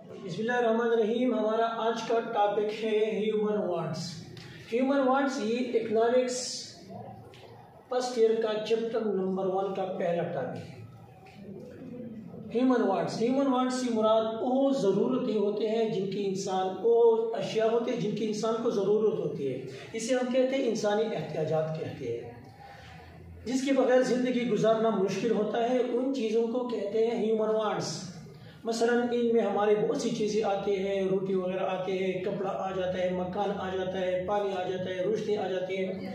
बिस्मिल्लाहिर्रहमानिर्रहीम। हमारा आज का टॉपिक है ह्यूमन वांट्स। ह्यूमन वांट्स ये इकोनॉमिक्स फर्स्ट ईयर का चैप्टर नंबर 1 का पहला टॉपिक है। ह्यूमन वांट्स की मुराद वो ज़रूरतें होते हैं जिनकी इंसान वो अशिया होते हैं जिनकी इंसान को ज़रूरत होती है। इसे हम कहते हैं इंसानी एहतियाजात कहते हैं, जिसके बगैर ज़िंदगी गुजारना मुश्किल होता है। उन चीज़ों को कहते हैं ह्यूमन वांट्स। मसलन इनमें हमारे बहुत सी चीज़ें आती हैं, रोटी वगैरह आते हैं, कपड़ा आ जाता है, मकान आ जाता है, पानी आ जाता है, रोशनी आ जाती है।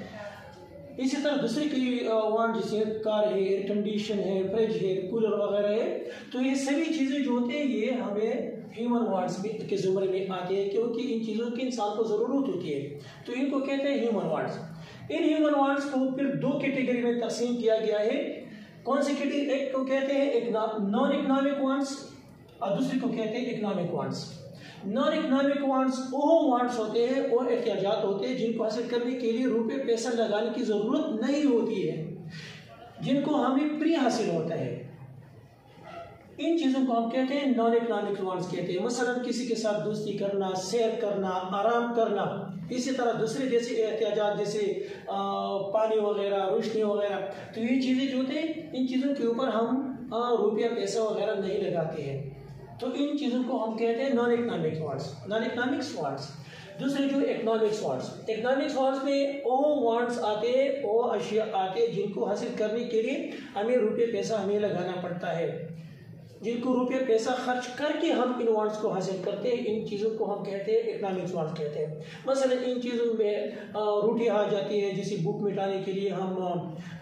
इसी तरह दूसरे की वांट जैसे कार है, एयर कंडीशन है, फ्रिज है, कूलर वगैरह है। तो ये सभी चीज़ें जो होती हैं ये हमें ह्यूमन वांट्स के ज़ुमरे में आती है, क्योंकि इन चीज़ों की इंसान को ज़रूरत होती है। तो इनको कहते हैं human wants. In human wants को फिर 2 कैटेगरी में तकसीम किया गया है। कौन सी कैटेगरी? एक को कहते हैं नॉन इकोनॉमिक वांट्स और दूसरे को कहते हैं economic wants. Non economic wants वो वांट्स होते हैं, वो एहतियाजात होते हैं जिनको हासिल करने के लिए रुपये पैसा लगाने की ज़रूरत नहीं होती है, जिनको हमें फ्री हासिल होता है। इन चीज़ों को हम कहते हैं नॉन इकोनॉमिक वांट्स कहते हैं। मसलन किसी के साथ दोस्ती करना, सैर करना, आराम करना। इसी तरह दूसरे जैसे एहतियाजात जैसे पानी वगैरह, रोशनी वगैरह। तो ये चीज़ें जो होते हैं इन चीज़ों के ऊपर हम रुपया पैसा वगैरह नहीं लगाते हैं। तो इन चीज़ों को हम कहते हैं नॉन इकोनॉमिक वांट्स। दूसरे जो इकोनॉमिक्स वांट्स में वो वांट्स आते हैं, वो अशिया आते हैं जिनको हासिल करने के लिए हमें रुपये पैसा हमें लगाना पड़ता है, जिनको रुपये पैसा खर्च करके हम इन वांट्स को हासिल करते हैं। इन चीज़ों को हम कहते हैं इकोनॉमिक्स वांट्स कहते हैं। मसलन इन चीज़ों में रोटी आ जाती है, जैसे भूख मिटाने के लिए हम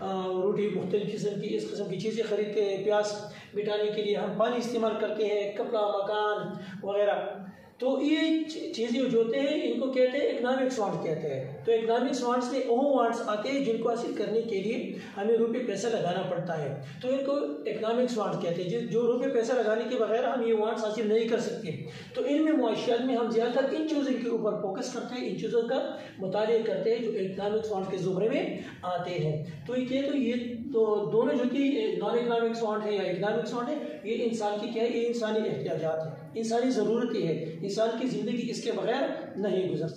रोटी मुख्तलिफ किस्म की इस किस्म की चीज़ें खरीदते हैं। प्यास मिटाने के लिए हम पानी इस्तेमाल करते हैं, कपड़ा, मकान वगैरह। तो ये चीज़ें जो होते हैं इनको कहते हैं इकोनॉमिक्स वांट्स कहते हैं। तो इकोनॉमिक्स वांट्स में वो वांट्स आते हैं जिनको हासिल करने के लिए हमें रुपये पैसा लगाना पड़ता है, तो इनको इकोनॉमिक्स वांट्स कहते हैं। जो रुपये पैसा लगाने के बगैर हम ये वांट्स हासिल नहीं कर सकते। तो इनमें मुआशियात में हम ज़्यादातर इन चीज़ों के ऊपर फोकस करते हैं, इन चीज़ों का मुतालिया करते हैं जो इकोनॉमिक्स वांट्स के ज़ुमरे में आते हैं। तो ये दोनों जो कि नॉन इकोनॉमिक्स वांट है या इकोनॉमिक्स वांट है, ये इंसान की क्या है? ये इंसानी एहतियाजात है, इंसानी ज़रूरतें है। इंसान की ज़िंदगी इसके बगैर नहीं गुजर सकती।